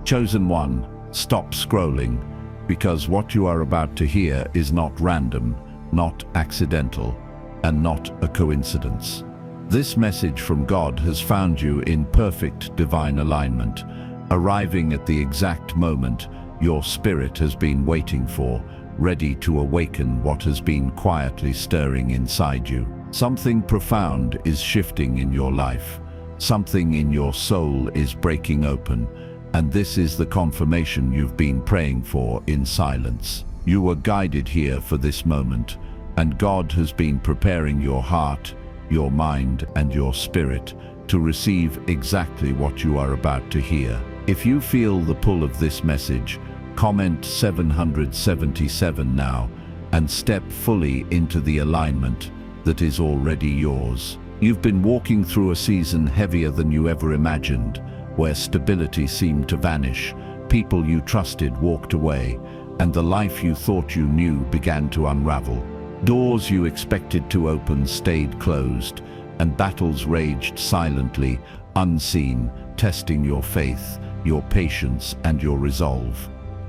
Chosen one, stop scrolling, because what you are about to hear is not random, not accidental, and not a coincidence. This message from God has found you in perfect divine alignment, arriving at the exact moment your spirit has been waiting for, ready to awaken what has been quietly stirring inside you. Something profound is shifting in your life. Something in your soul is breaking open, and this is the confirmation you've been praying for in silence. You were guided here for this moment, and God has been preparing your heart, your mind, and your spirit to receive exactly what you are about to hear. If you feel the pull of this message, comment 777 now and step fully into the alignment that is already yours. You've been walking through a season heavier than you ever imagined, where stability seemed to vanish, people you trusted walked away, and the life you thought you knew began to unravel. Doors you expected to open stayed closed, and battles raged silently, unseen, testing your faith, your patience, and your resolve.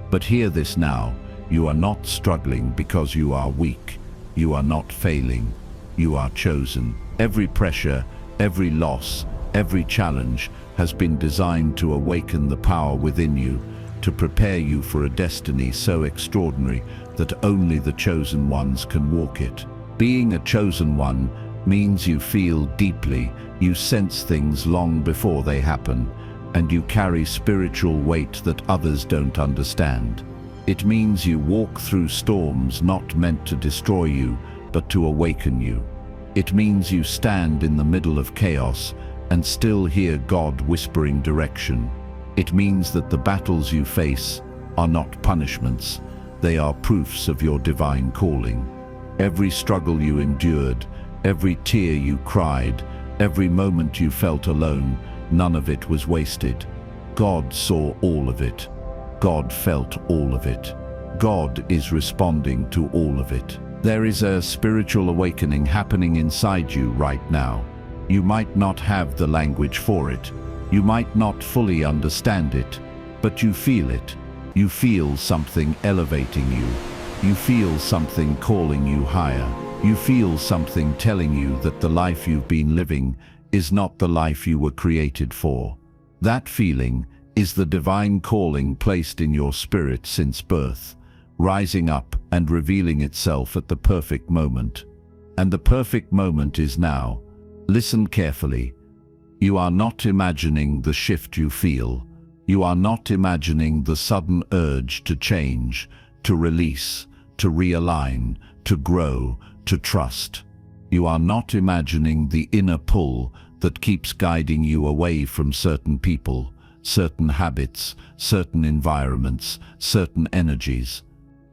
But hear this now, you are not struggling because you are weak. You are not failing. You are chosen. Every pressure, every loss, every challenge has been designed to awaken the power within you, to prepare you for a destiny so extraordinary that only the chosen ones can walk it. Being a chosen one means you feel deeply, you sense things long before they happen, and you carry spiritual weight that others don't understand. It means you walk through storms not meant to destroy you, but to awaken you. It means you stand in the middle of chaos and still hear God whispering direction. It means that the battles you face are not punishments, they are proofs of your divine calling. Every struggle you endured, every tear you cried, every moment you felt alone, none of it was wasted. God saw all of it. God felt all of it. God is responding to all of it. There is a spiritual awakening happening inside you right now. You might not have the language for it. You might not fully understand it, but you feel it. You feel something elevating you. You feel something calling you higher. You feel something telling you that the life you've been living is not the life you were created for. That feeling is the divine calling placed in your spirit since birth, rising up and revealing itself at the perfect moment. And the perfect moment is now. Listen carefully. You are not imagining the shift you feel. You are not imagining the sudden urge to change, to release, to realign, to grow, to trust. You are not imagining the inner pull that keeps guiding you away from certain people, certain habits, certain environments, certain energies.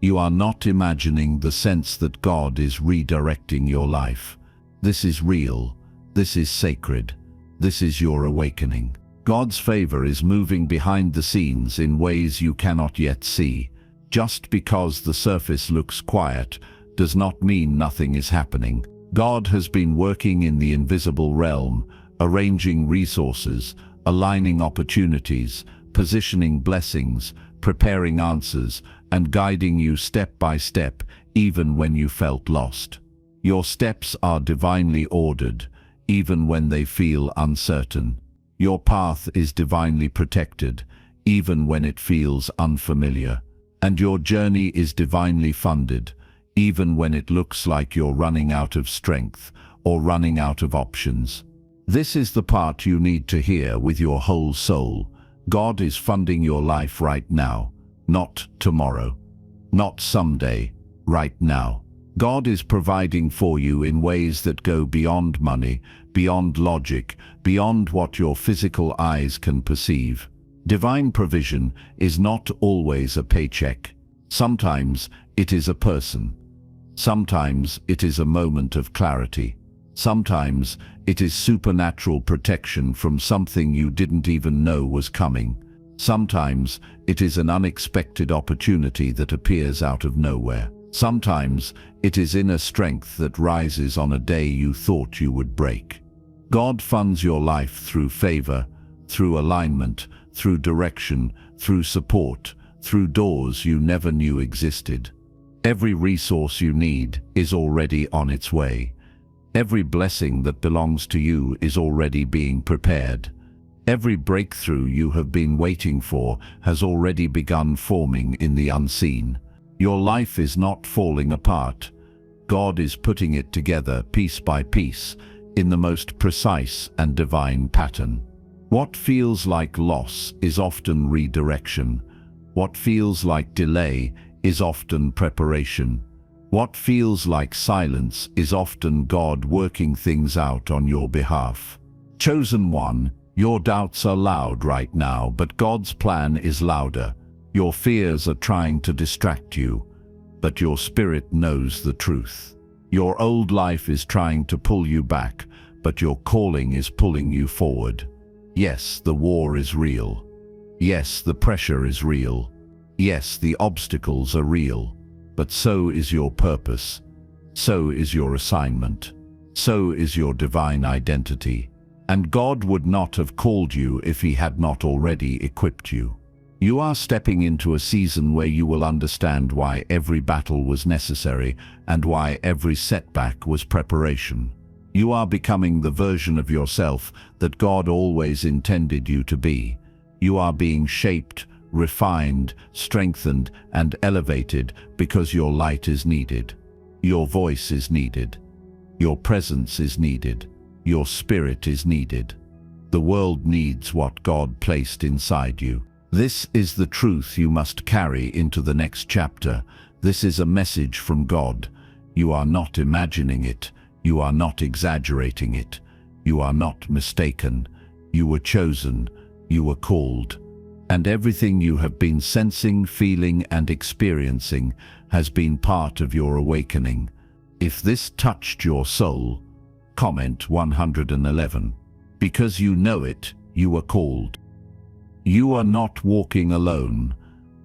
You are not imagining the sense that God is redirecting your life. This is real. This is sacred. This is your awakening. God's favor is moving behind the scenes in ways you cannot yet see. Just because the surface looks quiet does not mean nothing is happening. God has been working in the invisible realm, arranging resources, aligning opportunities, positioning blessings, preparing answers, and guiding you step by step, even when you felt lost. Your steps are divinely ordered, even when they feel uncertain. Your path is divinely protected, even when it feels unfamiliar. And your journey is divinely funded, even when it looks like you're running out of strength or running out of options. This is the part you need to hear with your whole soul. God is funding your life right now, not tomorrow, not someday, right now. God is providing for you in ways that go beyond money, beyond logic, beyond what your physical eyes can perceive. Divine provision is not always a paycheck. Sometimes it is a person. Sometimes it is a moment of clarity. Sometimes it is supernatural protection from something you didn't even know was coming. Sometimes it is an unexpected opportunity that appears out of nowhere. Sometimes it is inner strength that rises on a day you thought you would break. God funds your life through favor, through alignment, through direction, through support, through doors you never knew existed. Every resource you need is already on its way. Every blessing that belongs to you is already being prepared. Every breakthrough you have been waiting for has already begun forming in the unseen. Your life is not falling apart. God is putting it together piece by piece in the most precise and divine pattern. What feels like loss is often redirection. What feels like delay is often preparation. What feels like silence is often God working things out on your behalf. Chosen one, your doubts are loud right now, but God's plan is louder. Your fears are trying to distract you, but your spirit knows the truth. Your old life is trying to pull you back, but your calling is pulling you forward. Yes, the war is real. Yes, the pressure is real. Yes, the obstacles are real. But so is your purpose. So is your assignment. So is your divine identity. And God would not have called you if He had not already equipped you. You are stepping into a season where you will understand why every battle was necessary and why every setback was preparation. You are becoming the version of yourself that God always intended you to be. You are being shaped, refined, strengthened, and elevated because your light is needed. Your voice is needed. Your presence is needed. Your spirit is needed. The world needs what God placed inside you. This is the truth you must carry into the next chapter. This is a message from God. You are not imagining it. You are not exaggerating it. You are not mistaken. You were chosen. You were called. And everything you have been sensing, feeling, and experiencing has been part of your awakening. If this touched your soul, comment 111. Because you know it, you are called. You are not walking alone.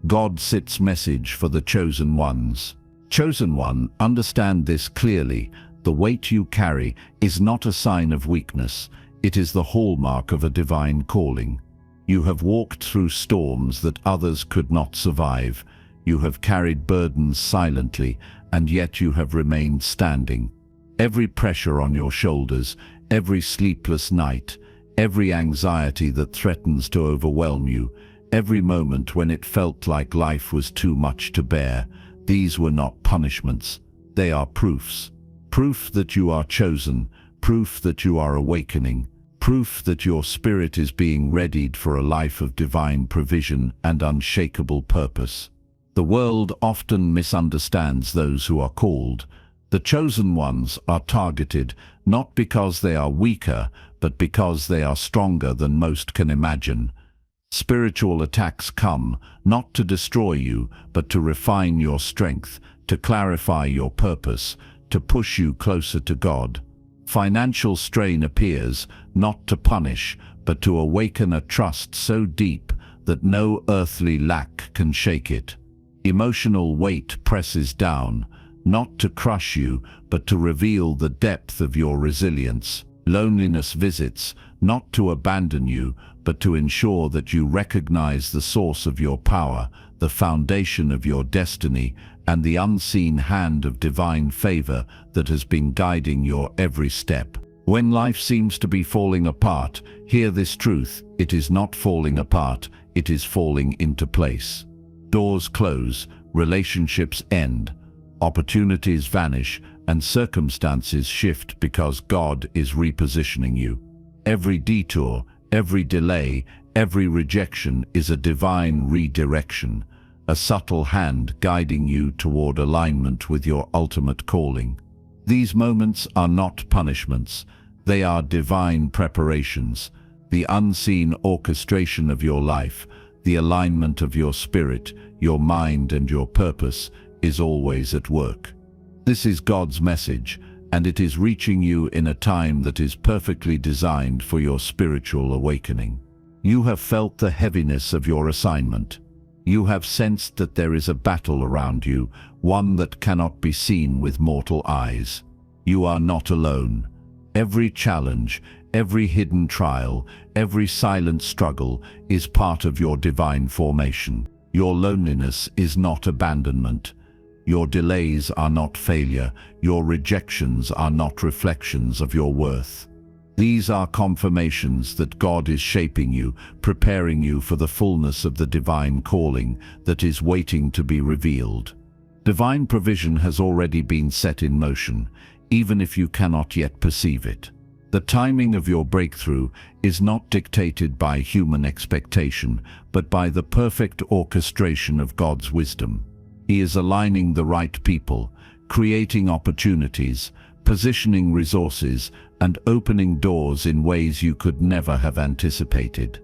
God sits message for the chosen ones. Chosen one, understand this clearly. The weight you carry is not a sign of weakness. It is the hallmark of a divine calling. You have walked through storms that others could not survive. You have carried burdens silently, and yet you have remained standing. Every pressure on your shoulders, every sleepless night, every anxiety that threatens to overwhelm you, every moment when it felt like life was too much to bear, these were not punishments. They are proofs. Proof that you are chosen, proof that you are awakening, proof that your spirit is being readied for a life of divine provision and unshakable purpose. The world often misunderstands those who are called. The chosen ones are targeted not because they are weaker, but because they are stronger than most can imagine. Spiritual attacks come not to destroy you, but to refine your strength, to clarify your purpose, to push you closer to God. Financial strain appears not to punish, but to awaken a trust so deep that no earthly lack can shake it. Emotional weight presses down, not to crush you, but to reveal the depth of your resilience. Loneliness visits, not to abandon you, but to ensure that you recognize the source of your power, the foundation of your destiny, and the unseen hand of divine favor that has been guiding your every step. When life seems to be falling apart, hear this truth: it is not falling apart, it is falling into place. Doors close, relationships end, opportunities vanish, and circumstances shift because God is repositioning you. Every detour, every delay, every rejection is a divine redirection, a subtle hand guiding you toward alignment with your ultimate calling. These moments are not punishments, they are divine preparations, the unseen orchestration of your life, the alignment of your spirit, your mind, and your purpose is always at work. This is God's message, and it is reaching you in a time that is perfectly designed for your spiritual awakening. You have felt the heaviness of your assignment. You have sensed that there is a battle around you, one that cannot be seen with mortal eyes. You are not alone. Every challenge, Every hidden trial, every silent struggle is part of your divine formation. Your loneliness is not abandonment. Your delays are not failure. Your rejections are not reflections of your worth. These are confirmations that God is shaping you, preparing you for the fullness of the divine calling that is waiting to be revealed. Divine provision has already been set in motion, even if you cannot yet perceive it. The timing of your breakthrough is not dictated by human expectation, but by the perfect orchestration of God's wisdom. He is aligning the right people, creating opportunities, positioning resources, and opening doors in ways you could never have anticipated.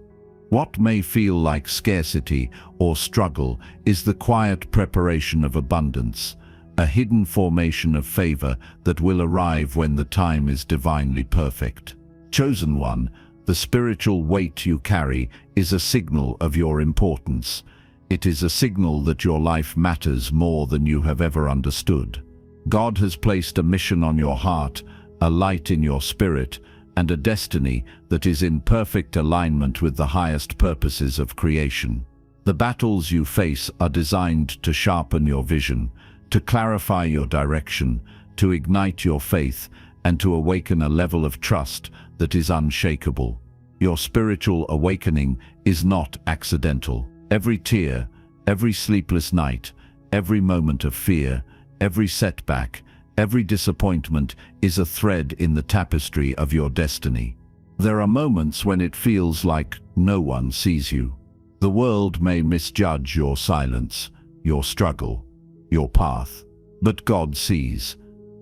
What may feel like scarcity or struggle is the quiet preparation of abundance, a hidden formation of favor that will arrive when the time is divinely perfect. Chosen one, the spiritual weight you carry is a signal of your importance. It is a signal that your life matters more than you have ever understood. God has placed a mission on your heart, a light in your spirit, and a destiny that is in perfect alignment with the highest purposes of creation. The battles you face are designed to sharpen your vision, to clarify your direction, to ignite your faith, and to awaken a level of trust that is unshakable. Your spiritual awakening is not accidental. Every tear, every sleepless night, every moment of fear, every setback, every disappointment is a thread in the tapestry of your destiny. There are moments when it feels like no one sees you. The world may misjudge your silence, your struggle, your path. But God sees.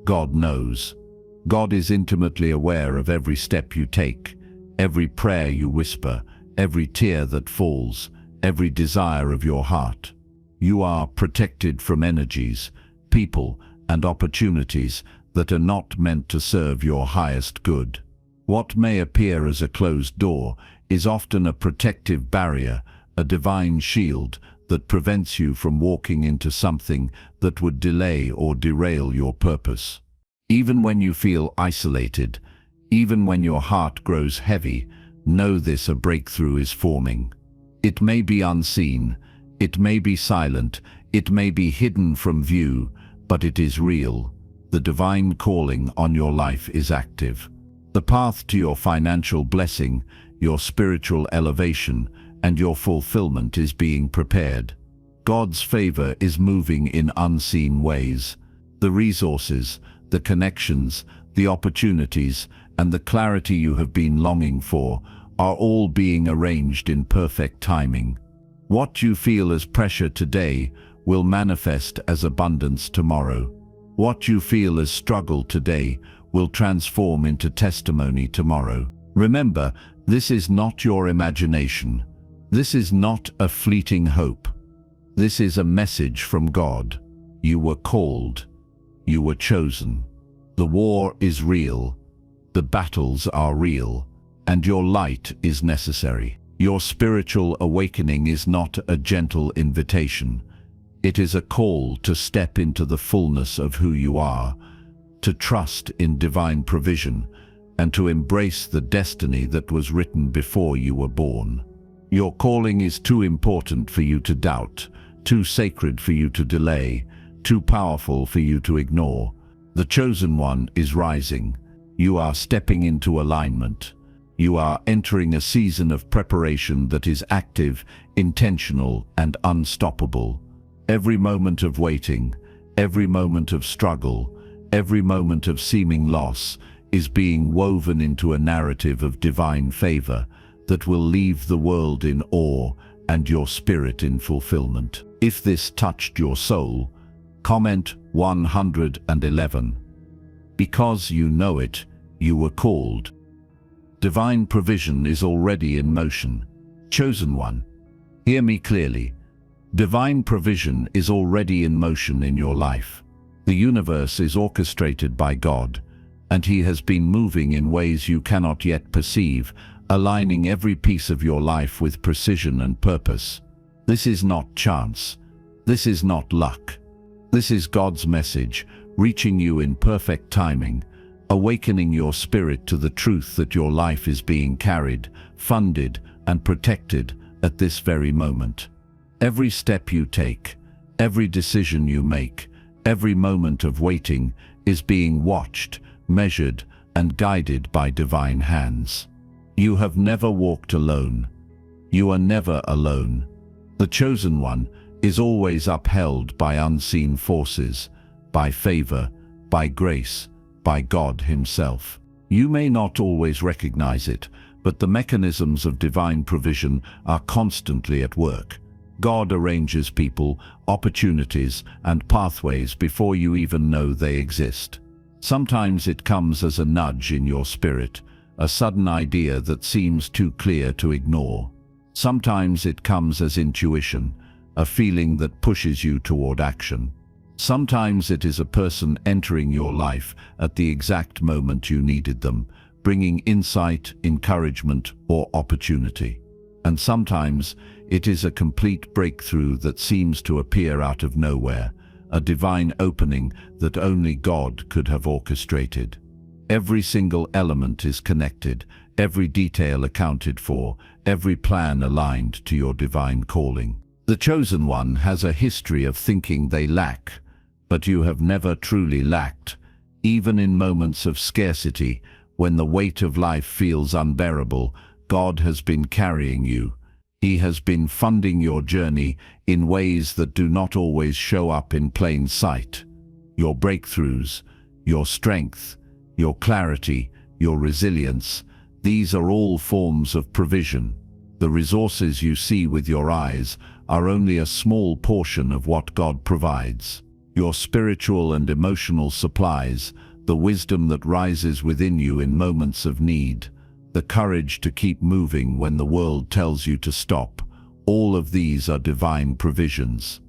God knows. God is intimately aware of every step you take, every prayer you whisper, every tear that falls, every desire of your heart. You are protected from energies, people, and opportunities that are not meant to serve your highest good. What may appear as a closed door is often a protective barrier, a divine shield that prevents you from walking into something that would delay or derail your purpose. Even when you feel isolated, even when your heart grows heavy, know this: a breakthrough is forming. It may be unseen, it may be silent, it may be hidden from view, but it is real. The divine calling on your life is active. The path to your financial blessing, your spiritual elevation, and your fulfillment is being prepared. God's favor is moving in unseen ways. The resources, the connections, the opportunities, and the clarity you have been longing for are all being arranged in perfect timing. What you feel as pressure today will manifest as abundance tomorrow. What you feel as struggle today will transform into testimony tomorrow. Remember, this is not your imagination. This is not a fleeting hope. This is a message from God. You were called. You were chosen. The war is real. The battles are real. And your light is necessary. Your spiritual awakening is not a gentle invitation. It is a call to step into the fullness of who you are, to trust in divine provision, and to embrace the destiny that was written before you were born. Your calling is too important for you to doubt, too sacred for you to delay, too powerful for you to ignore. The chosen one is rising. You are stepping into alignment. You are entering a season of preparation that is active, intentional, and unstoppable. Every moment of waiting, every moment of struggle, every moment of seeming loss is being woven into a narrative of divine favor that will leave the world in awe and your spirit in fulfillment. If this touched your soul, comment 111. Because you know it, you were called. Divine provision is already in motion. Chosen one, hear me clearly. Divine provision is already in motion in your life. The universe is orchestrated by God, and He has been moving in ways you cannot yet perceive, aligning every piece of your life with precision and purpose. This is not chance. This is not luck. This is God's message, reaching you in perfect timing, awakening your spirit to the truth that your life is being carried, funded, and protected at this very moment. Every step you take, every decision you make, every moment of waiting is being watched, measured, and guided by divine hands. You have never walked alone. You are never alone. The chosen one is always upheld by unseen forces, by favor, by grace, by God Himself. You may not always recognize it, but the mechanisms of divine provision are constantly at work. God arranges people, opportunities, and pathways before you even know they exist. Sometimes it comes as a nudge in your spirit, a sudden idea that seems too clear to ignore. Sometimes it comes as intuition, a feeling that pushes you toward action. Sometimes it is a person entering your life at the exact moment you needed them, bringing insight, encouragement, or opportunity. And sometimes it is a complete breakthrough that seems to appear out of nowhere, a divine opening that only God could have orchestrated. Every single element is connected, every detail accounted for, every plan aligned to your divine calling. The chosen one has a history of thinking they lack, but you have never truly lacked. Even in moments of scarcity, when the weight of life feels unbearable, God has been carrying you. He has been funding your journey in ways that do not always show up in plain sight. Your breakthroughs, your strength, your clarity, your resilience, these are all forms of provision. The resources you see with your eyes are only a small portion of what God provides. Your spiritual and emotional supplies, the wisdom that rises within you in moments of need, the courage to keep moving when the world tells you to stop, all of these are divine provisions.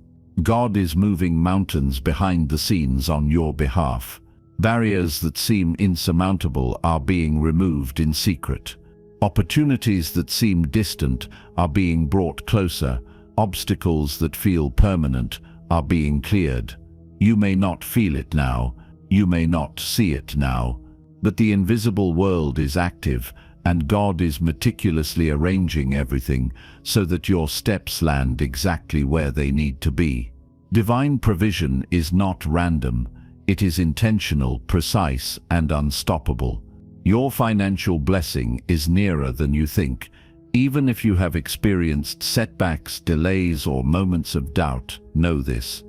God is moving mountains behind the scenes on your behalf. Barriers that seem insurmountable are being removed in secret. Opportunities that seem distant are being brought closer. Obstacles that feel permanent are being cleared. You may not feel it now, you may not see it now, but the invisible world is active, and God is meticulously arranging everything so that your steps land exactly where they need to be. Divine provision is not random, it is intentional, precise, and unstoppable. Your financial blessing is nearer than you think. Even if you have experienced setbacks, delays, or moments of doubt, know this: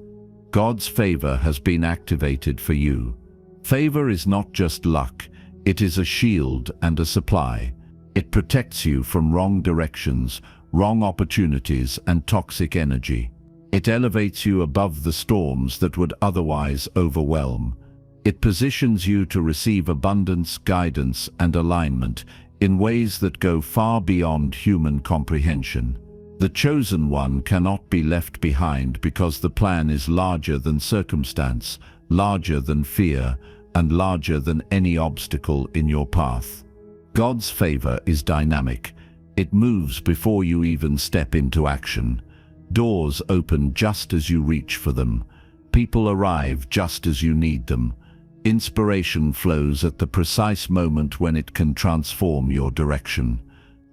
God's favor has been activated for you. Favor is not just luck, it is a shield and a supply. It protects you from wrong directions, wrong opportunities, and toxic energy. It elevates you above the storms that would otherwise overwhelm. It positions you to receive abundance, guidance, and alignment in ways that go far beyond human comprehension. The chosen one cannot be left behind because the plan is larger than circumstance, larger than fear, and larger than any obstacle in your path. God's favor is dynamic. It moves before you even step into action. Doors open just as you reach for them. People arrive just as you need them. Inspiration flows at the precise moment when it can transform your direction.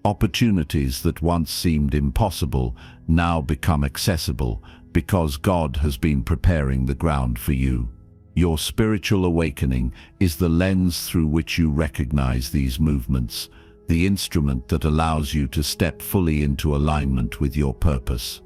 Opportunities that once seemed impossible now become accessible because God has been preparing the ground for you. Your spiritual awakening is the lens through which you recognize these movements, the instrument that allows you to step fully into alignment with your purpose.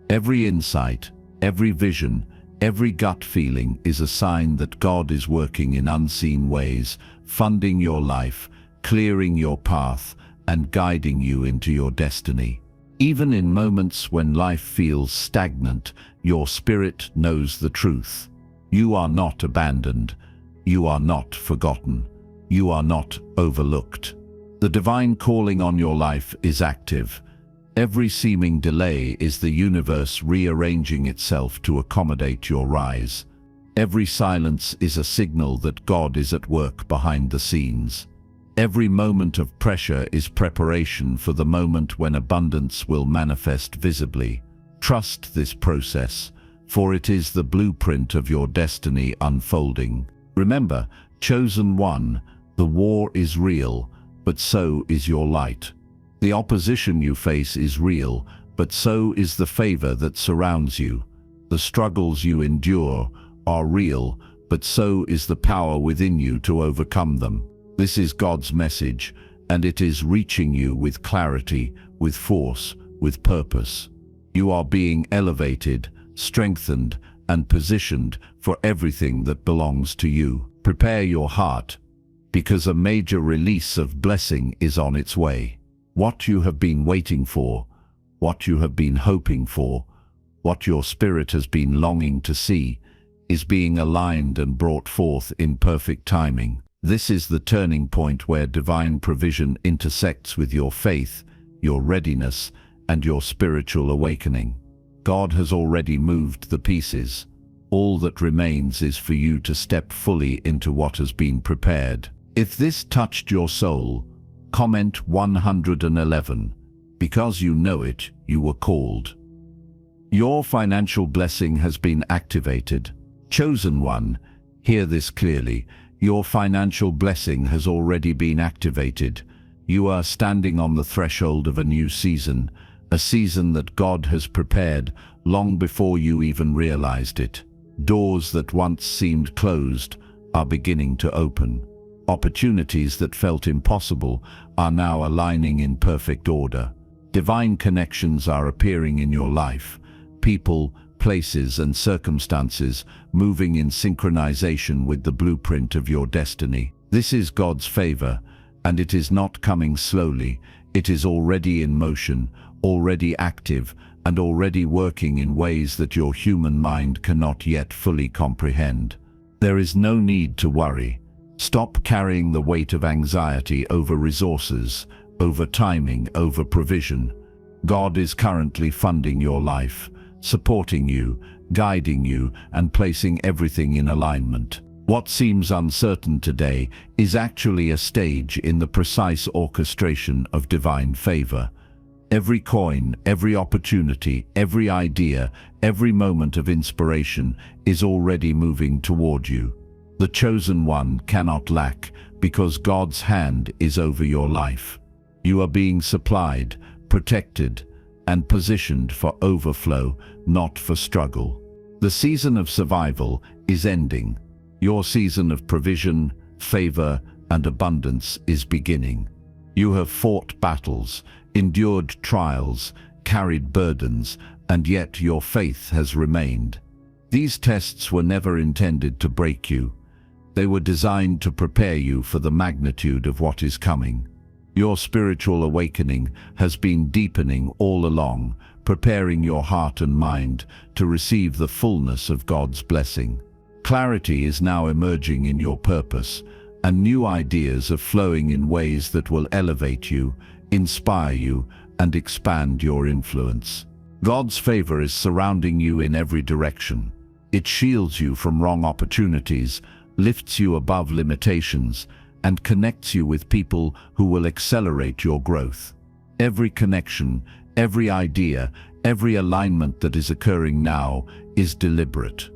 Every insight, every vision, every gut feeling is a sign that God is working in unseen ways, funding your life, clearing your path, and guiding you into your destiny. Even in moments when life feels stagnant, your spirit knows the truth. You are not abandoned. You are not forgotten. You are not overlooked. The divine calling on your life is active. Every seeming delay is the universe rearranging itself to accommodate your rise. Every silence is a signal that God is at work behind the scenes. Every moment of pressure is preparation for the moment when abundance will manifest visibly. Trust this process, for it is the blueprint of your destiny unfolding. Remember, Chosen one, the war is real, but so is your light. The opposition you face is real, but so is the favor that surrounds you. The struggles you endure are real, but so is the power within you to overcome them. This is God's message, and it is reaching you with clarity, with force, with purpose. You are being elevated, strengthened, and positioned for everything that belongs to you. Prepare your heart, because a major release of blessing is on its way. What you have been waiting for, what you have been hoping for, what your spirit has been longing to see, is being aligned and brought forth in perfect timing. This is the turning point where divine provision intersects with your faith, your readiness, and your spiritual awakening. God has already moved the pieces. All that remains is for you to step fully into what has been prepared. If this touched your soul, comment 111. Because you know it, you were called. Your financial blessing has been activated. Chosen one, hear this clearly. Your financial blessing has already been activated. You are standing on the threshold of a new season, a season that God has prepared long before you even realized it. Doors that once seemed closed are beginning to open. Opportunities that felt impossible are now aligning in perfect order. Divine connections are appearing in your life. People, places, and circumstances moving in synchronization with the blueprint of your destiny. This is God's favor, and it is not coming slowly. It is already in motion, already active, and already working in ways that your human mind cannot yet fully comprehend. There is no need to worry. Stop carrying the weight of anxiety over resources, over timing, over provision. God is currently funding your life, supporting you, guiding you, and placing everything in alignment. What seems uncertain today is actually a stage in the precise orchestration of divine favor. Every coin, every opportunity, every idea, every moment of inspiration is already moving toward you. The chosen one cannot lack, because God's hand is over your life. You are being supplied, protected, and positioned for overflow, not for struggle. The season of survival is ending. Your season of provision, favor, and abundance is beginning. You have fought battles, endured trials, carried burdens, and yet your faith has remained. These tests were never intended to break you. They were designed to prepare you for the magnitude of what is coming. Your spiritual awakening has been deepening all along, preparing your heart and mind to receive the fullness of God's blessing. Clarity is now emerging in your purpose, and new ideas are flowing in ways that will elevate you, inspire you, and expand your influence. God's favor is surrounding you in every direction. It shields you from wrong opportunities, lifts you above limitations, and connects you with people who will accelerate your growth. Every connection, every idea, every alignment that is occurring now is deliberate.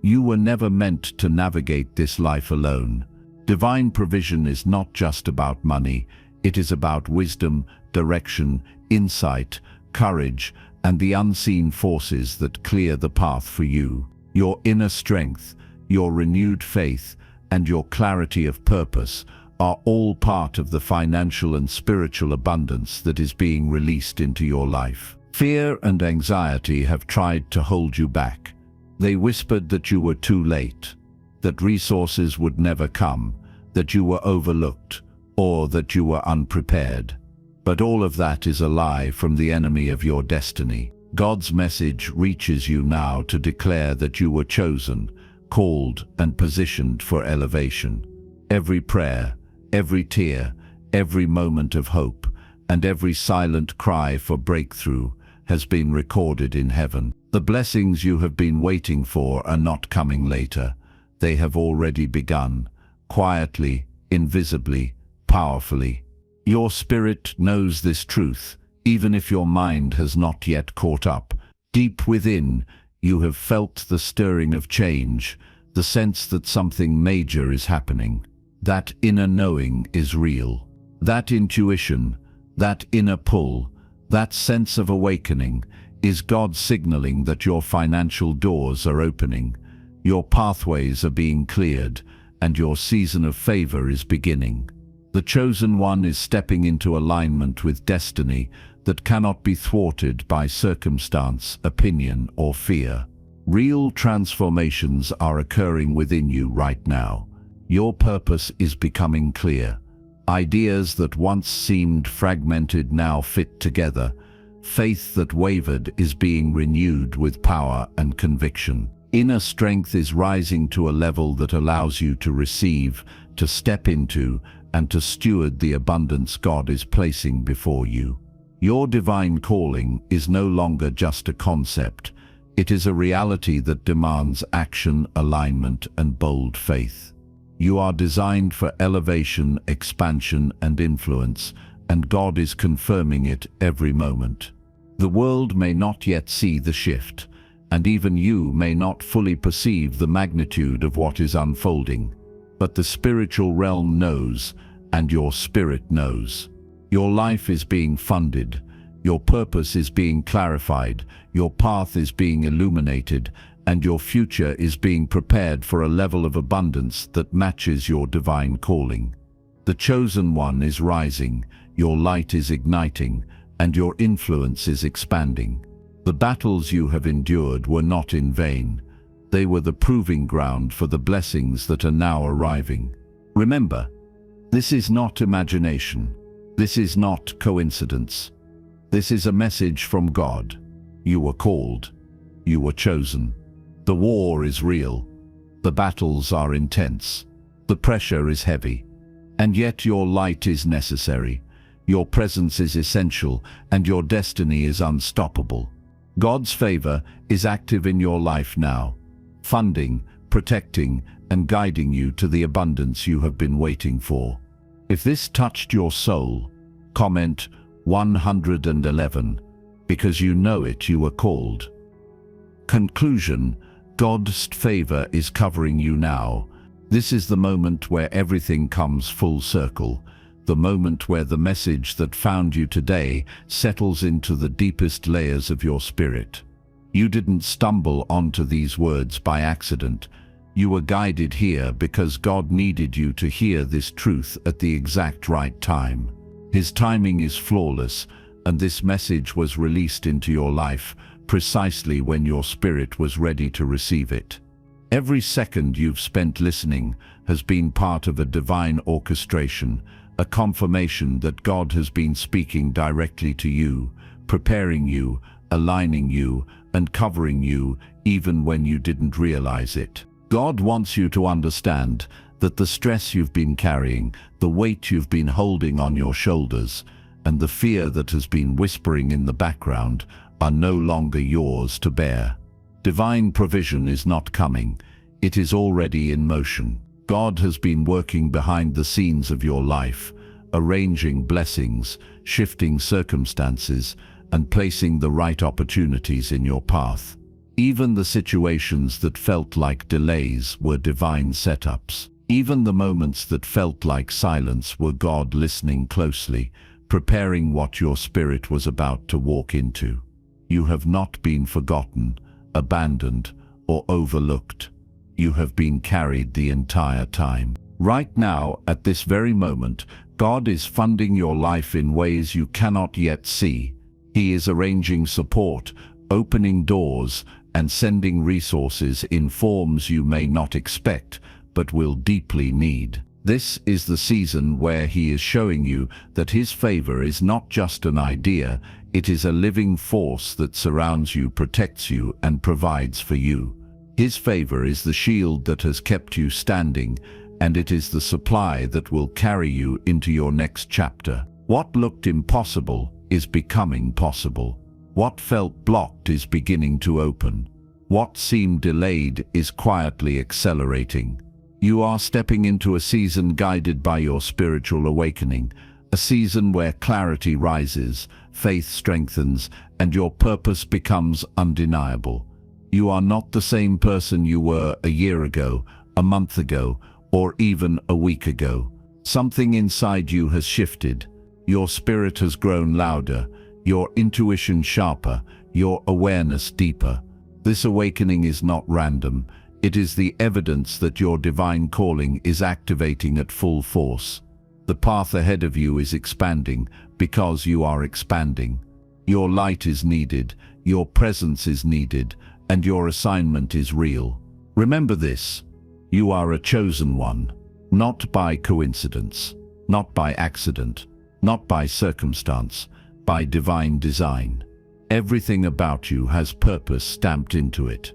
You were never meant to navigate this life alone. Divine provision is not just about money. It is about wisdom, direction, insight, courage, and the unseen forces that clear the path for you. Your inner strength, your renewed faith, and your clarity of purpose are all part of the financial and spiritual abundance that is being released into your life. Fear and anxiety have tried to hold you back. They whispered that you were too late, that resources would never come, that you were overlooked, or that you were unprepared. But all of that is a lie from the enemy of your destiny. God's message reaches you now to declare that you were chosen, called, and positioned for elevation. Every prayer, every tear, every moment of hope, and every silent cry for breakthrough has been recorded in heaven. The blessings you have been waiting for are not coming later. They have already begun, quietly, invisibly, powerfully. Your spirit knows this truth, even if your mind has not yet caught up. Deep within, you have felt the stirring of change, the sense that something major is happening. That inner knowing is real. That intuition, that inner pull, that sense of awakening is God signaling that your financial doors are opening, your pathways are being cleared, and your season of favor is beginning. The chosen one is stepping into alignment with destiny that cannot be thwarted by circumstance, opinion, or fear. Real transformations are occurring within you right now. Your purpose is becoming clear. Ideas that once seemed fragmented now fit together. Faith that wavered is being renewed with power and conviction. Inner strength is rising to a level that allows you to receive, to step into, and to steward the abundance God is placing before you. Your divine calling is no longer just a concept. It is a reality that demands action, alignment, and bold faith. You are designed for elevation, expansion, and influence, and God is confirming it every moment. The world may not yet see the shift, and even you may not fully perceive the magnitude of what is unfolding. But the spiritual realm knows, and your spirit knows. Your life is being funded, your purpose is being clarified, your path is being illuminated, and your future is being prepared for a level of abundance that matches your divine calling. The chosen one is rising, your light is igniting, and your influence is expanding. The battles you have endured were not in vain. They were the proving ground for the blessings that are now arriving. Remember, this is not imagination. This is not coincidence. This is a message from God. You were called. You were chosen. The war is real. The battles are intense. The pressure is heavy. And yet your light is necessary. Your presence is essential, and your destiny is unstoppable. God's favor is active in your life now, funding, protecting, and guiding you to the abundance you have been waiting for. If this touched your soul, comment 111, because you know it, you were called. Conclusion: God's favor is covering you now. This is the moment where everything comes full circle, the moment where the message that found you today settles into the deepest layers of your spirit. You didn't stumble onto these words by accident. You were guided here because God needed you to hear this truth at the exact right time. His timing is flawless, and this message was released into your life precisely when your spirit was ready to receive it. Every second you've spent listening has been part of a divine orchestration, a confirmation that God has been speaking directly to you, preparing you, aligning you, and covering you even when you didn't realize it. God wants you to understand that the stress you've been carrying, the weight you've been holding on your shoulders, and the fear that has been whispering in the background are no longer yours to bear. Divine provision is not coming, it is already in motion. God has been working behind the scenes of your life, arranging blessings, shifting circumstances, and placing the right opportunities in your path. Even the situations that felt like delays were divine setups. Even the moments that felt like silence were God listening closely, preparing what your spirit was about to walk into. You have not been forgotten, abandoned, or overlooked. You have been carried the entire time. Right now, at this very moment, God is funding your life in ways you cannot yet see. He is arranging support, opening doors, and sending resources in forms you may not expect, but will deeply need. This is the season where He is showing you that His favor is not just an idea, it is a living force that surrounds you, protects you, and provides for you. His favor is the shield that has kept you standing, and it is the supply that will carry you into your next chapter. What looked impossible is becoming possible. What felt blocked is beginning to open. What seemed delayed is quietly accelerating. You are stepping into a season guided by your spiritual awakening, a season where clarity rises, faith strengthens, and your purpose becomes undeniable. You are not the same person you were a year ago, a month ago, or even a week ago. Something inside you has shifted. Your spirit has grown louder, your intuition sharper, your awareness deeper. This awakening is not random. It is the evidence that your divine calling is activating at full force. The path ahead of you is expanding because you are expanding. Your light is needed, your presence is needed, and your assignment is real. Remember this: you are a chosen one, not by coincidence, not by accident, not by circumstance, by divine design. Everything about you has purpose stamped into it.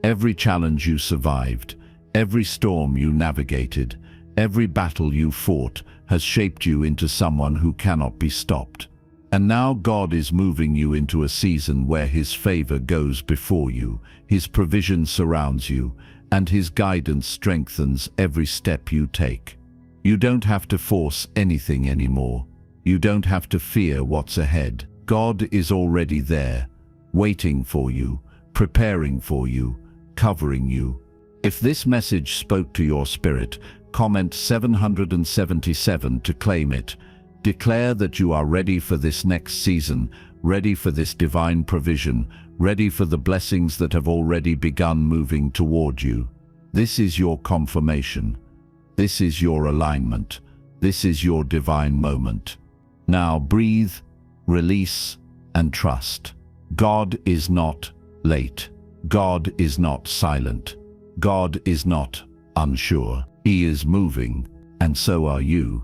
Every challenge you survived, every storm you navigated, every battle you fought has shaped you into someone who cannot be stopped. And now God is moving you into a season where His favor goes before you, His provision surrounds you, and His guidance strengthens every step you take. You don't have to force anything anymore. You don't have to fear what's ahead. God is already there, waiting for you, preparing for you, covering you. If this message spoke to your spirit, comment 777 to claim it. Declare that you are ready for this next season, ready for this divine provision, ready for the blessings that have already begun moving toward you. This is your confirmation. This is your alignment. This is your divine moment. Now breathe, release, and trust. God is not late. God is not silent. God is not unsure. He is moving, and so are you.